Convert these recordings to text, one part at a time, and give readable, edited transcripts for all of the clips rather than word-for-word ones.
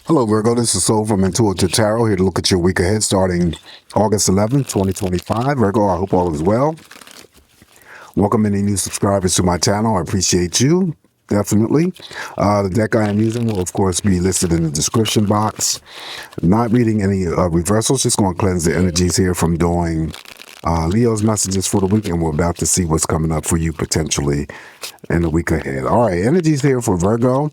Hello, Virgo. This is Soul from Intuitive Tarot, here to look at your week ahead starting August 11th, 2025. Virgo, I hope all is well. Welcome any new subscribers to my channel. I appreciate you, definitely. The deck I am using will, of course, be listed in the description box. I'm not reading any reversals, just going to cleanse the energies here from doing Leo's messages for the week, and we're about to see what's coming up for you potentially in the week ahead. All right, energies here for Virgo.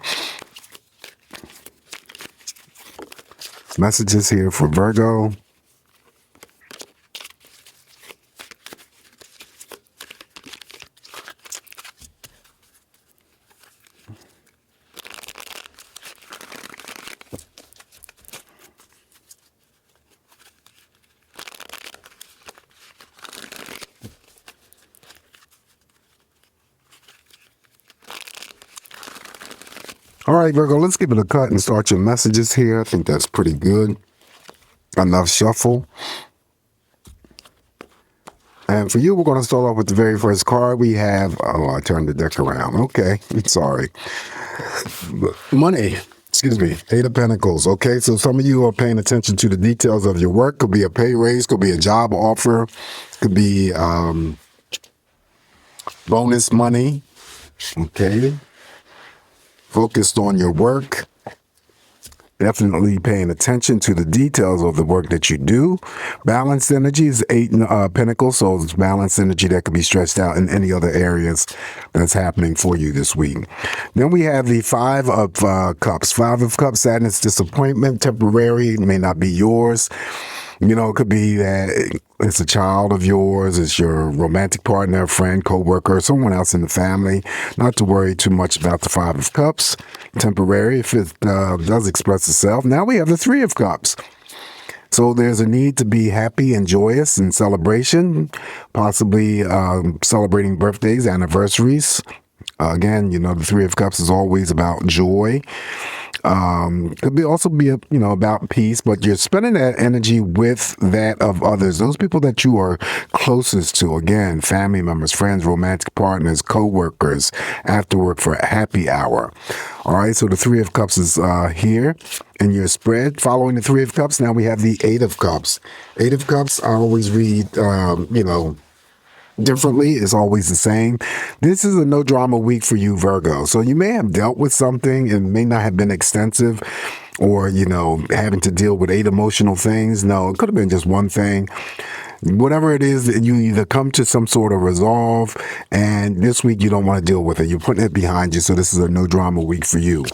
Messages here for Virgo. All right, Virgo, let's give it a cut and start your messages here. I think that's pretty good. Enough shuffle. And for you, we're going to start off with the very first card we have. Oh, I turned the deck around. Okay, sorry. Money. Excuse me. Eight of Pentacles. Okay, so some of you are paying attention to the details of your work. Could be a pay raise, could be a job offer, could be bonus money. Okay. Focused on your work. Definitely paying attention to the details of the work that you do. Balanced energy is eight pentacles, so it's balanced energy that could be stretched out in any other areas that's happening for you this week. Then we have the Five of Cups. Five of Cups, sadness, disappointment, temporary, it may not be yours. You know, it could be that it's a child of yours, it's your romantic partner, friend, co-worker, someone else in the family. Not to worry too much about the Five of Cups. Temporary, if it does express itself. Now we have the Three of Cups. So there's a need to be happy and joyous in celebration, possibly celebrating birthdays, anniversaries. Again, you know, the Three of Cups is always about joy. Could be also be about peace, but you're spending that energy with that of others, those people that you are closest to. Again, family members, friends, romantic partners, co-workers, after work for a happy hour. All right, so the Three of Cups is here in your spread. Following the Three of Cups, now we have the Eight of Cups. Eight of Cups, I always read, differently. Is always the same. This is a no drama week for you, Virgo. So you may have dealt with something. It may not have been extensive, or, having to deal with eight emotional things. No, it could have been just one thing. Whatever it is, that you either come to some sort of resolve, and this week you don't want to deal with it. You're putting it behind you. So this is a no drama week for you.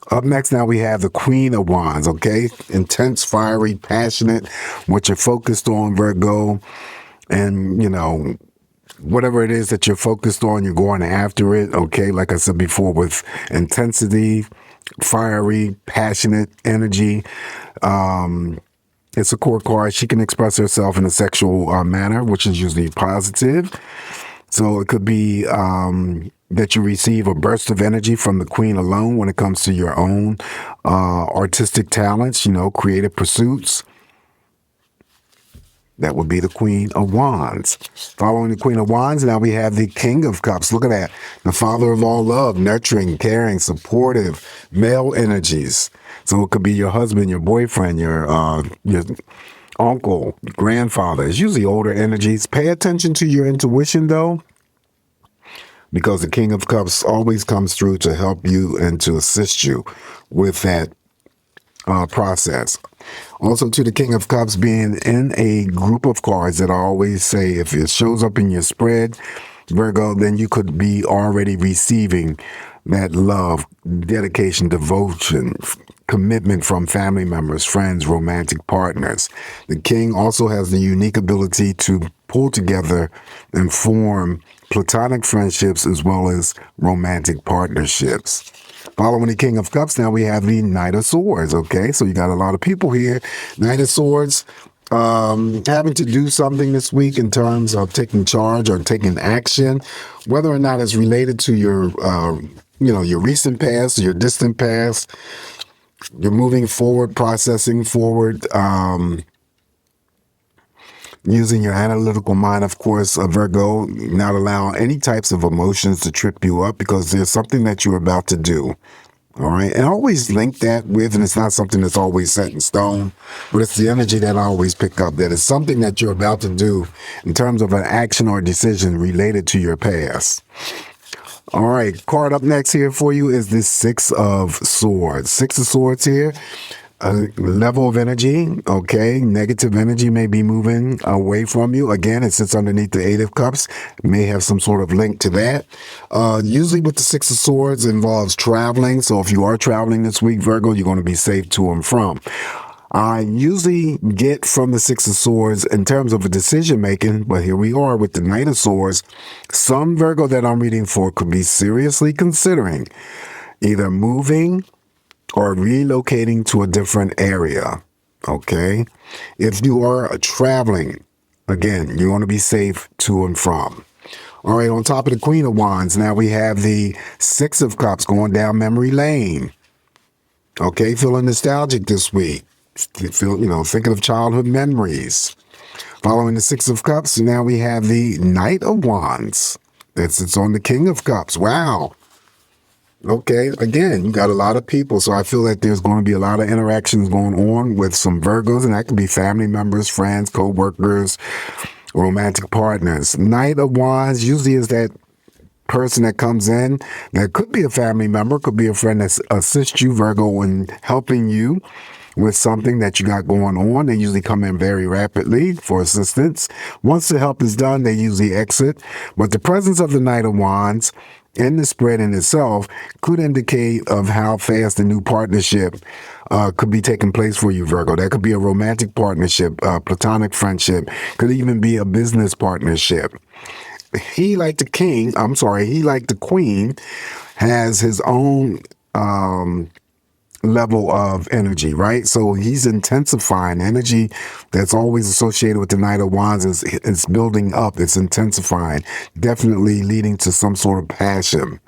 Up next, now we have the Queen of Wands. Okay. Intense, fiery, passionate, what you're focused on, Virgo. And, whatever it is that you're focused on, you're going after it, okay? Like I said before, with intensity, fiery, passionate energy. It's a court card. She can express herself in a sexual manner, which is usually positive. So it could be that you receive a burst of energy from the Queen alone when it comes to your own artistic talents, creative pursuits. That would be the Queen of Wands. Following the Queen of Wands, now we have the King of Cups. Look at that. The father of all love, nurturing, caring, supportive, male energies. So it could be your husband, your boyfriend, your uncle, grandfather. It's usually older energies. Pay attention to your intuition, though, because the King of Cups always comes through to help you and to assist you with that process. Also, to the King of Cups being in a group of cards that I always say, if it shows up in your spread, Virgo, then you could be already receiving that love, dedication, devotion, commitment from family members, friends, romantic partners. The King also has the unique ability to pull together and form platonic friendships as well as romantic partnerships. Following the King of Cups, now we have the Knight of Swords, okay? So you got a lot of people here. Knight of Swords, having to do something this week in terms of taking charge or taking action, whether or not it's related to your, your recent past, your distant past. You're moving forward, processing forward, using your analytical mind, of course, Virgo, not allowing any types of emotions to trip you up because there's something that you're about to do. All right. And I always link that with, and it's not something that's always set in stone, but it's the energy that I always pick up that is something that you're about to do in terms of an action or decision related to your past. All right. Card up next here for you is this Six of Swords. Six of Swords here. A level of energy, okay? Negative energy may be moving away from you. Again, it sits underneath the Eight of Cups. It may have some sort of link to that. Usually with the Six of Swords, it involves traveling. So if you are traveling this week, Virgo, you're going to be safe to and from. I usually get from the Six of Swords in terms of a decision making, but here we are with the Knight of Swords. Some Virgo that I'm reading for could be seriously considering either moving or relocating to a different area. Okay. If you are traveling, again, you want to be safe to and from. All right. On top of the Queen of Wands, now we have the Six of Cups going down memory lane. Okay. Feeling nostalgic this week. Thinking of childhood memories. Following the Six of Cups, now we have the Knight of Wands. That sits on the King of Cups. Wow. Okay, again, you got a lot of people, so I feel that there's going to be a lot of interactions going on with some Virgos, and that could be family members, friends, co-workers, romantic partners. Knight of Wands usually is that person that comes in that could be a family member, could be a friend that assists you, Virgo, in helping you with something that you got going on. They usually come in very rapidly for assistance. Once the help is done, they usually exit. But the presence of the Knight of Wands in the spread in itself could indicate of how fast a new partnership could be taking place for you, Virgo. That could be a romantic partnership, platonic friendship, could even be a business partnership. He, like the queen, has his own level of energy, right? So he's intensifying energy that's always associated with the Knight of Wands is building up, it's intensifying, definitely leading to some sort of passion.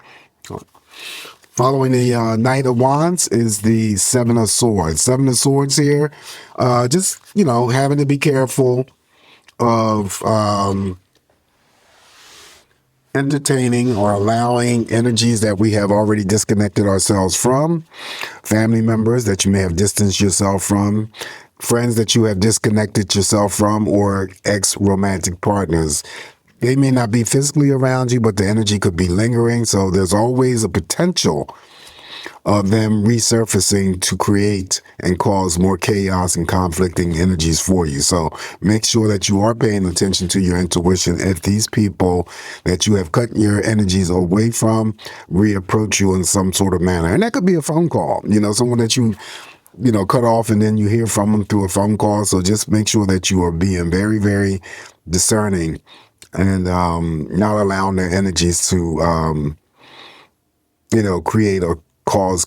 Following the Knight of Wands is the Seven of Swords. Seven of Swords here, just, having to be careful of entertaining or allowing energies that we have already disconnected ourselves from, family members that you may have distanced yourself from, friends that you have disconnected yourself from, or ex-romantic partners. They may not be physically around you, but the energy could be lingering. So there's always a potential of them resurfacing to create and cause more chaos and conflicting energies for you. So make sure that you are paying attention to your intuition if these people that you have cut your energies away from reapproach you in some sort of manner. And that could be a phone call, someone that you cut off and then you hear from them through a phone call. So just make sure that you are being very, very discerning and not allowing their energies to, create or cause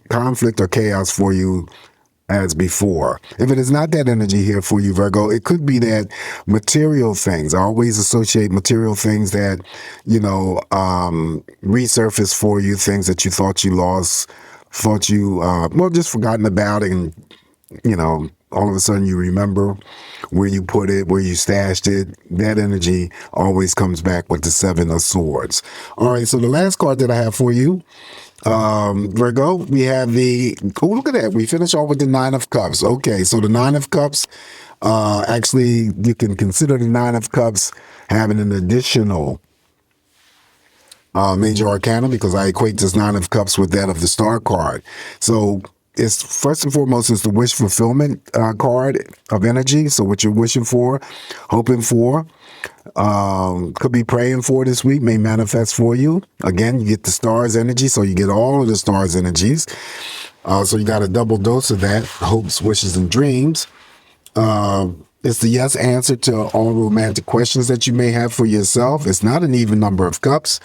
conflict or chaos for you as before. If it is not that energy here for you, Virgo, it could be that material things. I always associate material things that, resurface for you, things that you thought you lost, just forgotten about, and, all of a sudden you remember where you put it, where you stashed it. That energy always comes back with the Seven of Swords. All right, so the last card that I have for you, Virgo, we have look at that. We finish off with the Nine of Cups. Okay, so the Nine of Cups, actually, you can consider the Nine of Cups having an additional major arcana, because I equate this Nine of Cups with that of the Star card. So it's first and foremost, it's the wish fulfillment card of energy. So what you're wishing for, hoping for, could be praying for this week, may manifest for you. Again, you get the stars energy, so you get all of the stars energies. So you got a double dose of that, hopes, wishes, and dreams. It's the yes answer to all romantic questions that you may have for yourself. It's not an even number of cups,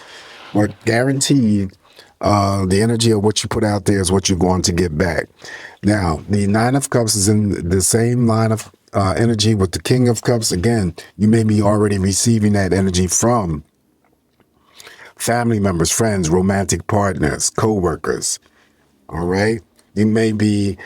but guaranteed the energy of what you put out there is what you're going to get back. Now, the Nine of Cups is in the same line of energy with the King of Cups. Again, you may be already receiving that energy from family members, friends, romantic partners, co-workers. All right. You may be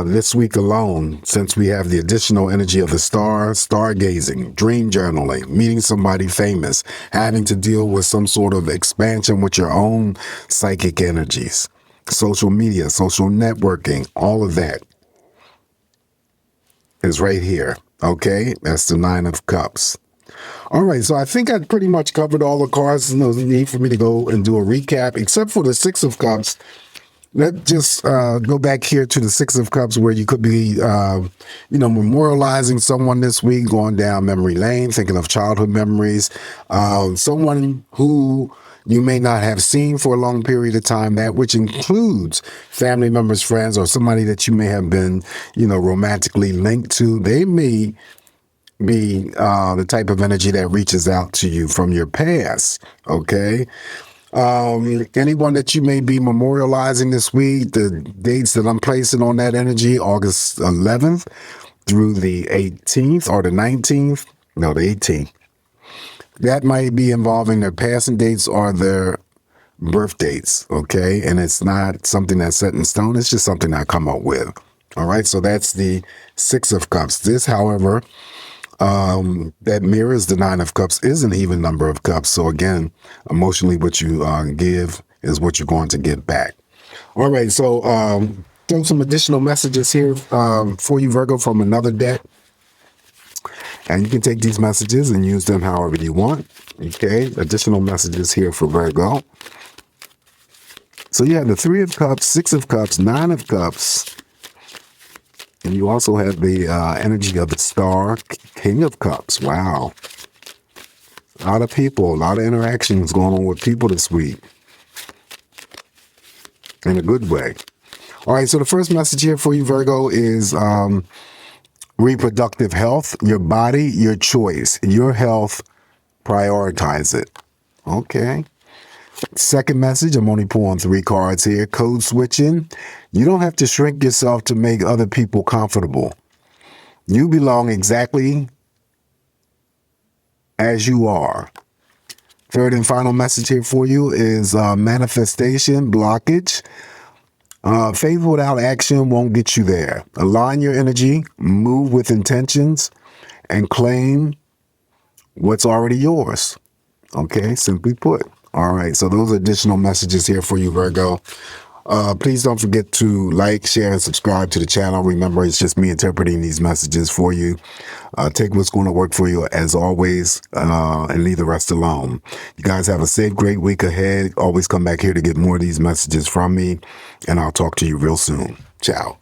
this week alone, since we have the additional energy of the stars, stargazing, dream journaling, meeting somebody famous, having to deal with some sort of expansion with your own psychic energies. social media, social networking, all of that is right here. Okay, that's the Nine of Cups. All right, so I think I pretty much covered all the cards. No need for me to go and do a recap, except for the Six of Cups. Let's just go back here to the Six of Cups, where you could be, memorializing someone this week, going down memory lane, thinking of childhood memories, someone who you may not have seen for a long period of time, that which includes family members, friends, or somebody that you may have been, romantically linked to. They may be the type of energy that reaches out to you from your past. Okay. Anyone that you may be memorializing this week, the dates that I'm placing on that energy, August 11th through the 18th or the 19th. No, the 18th. That might be involving their passing dates or their birth dates. Okay. And it's not something that's set in stone. It's just something I come up with. All right. So that's the Six of Cups. This, however, that mirrors the Nine of Cups, is an even number of cups. So again, emotionally, what you give is what you're going to get back. All right. So throw some additional messages here for you, Virgo, from another deck. And you can take these messages and use them however you want. Okay. Additional messages here for Virgo. So you have the Three of Cups, Six of Cups, Nine of Cups. And you also have the energy of the Star, King of Cups. Wow. A lot of people, a lot of interactions going on with people this week. In a good way. All right, so the first message here for you, Virgo, is reproductive health. Your body, your choice. Your health, prioritize it. Okay. Second message, I'm only pulling 3 cards here. Code switching. You don't have to shrink yourself to make other people comfortable. You belong exactly as you are. Third and final message here for you is manifestation, blockage. Faith without action won't get you there. Align your energy, move with intentions, and claim what's already yours. Okay, simply put. All right, so those are additional messages here for you, Virgo. Please don't forget to like, share, and subscribe to the channel. Remember, it's just me interpreting these messages for you. Take what's going to work for you, as always, and leave the rest alone. You guys have a safe, great week ahead. Always come back here to get more of these messages from me, and I'll talk to you real soon. Ciao.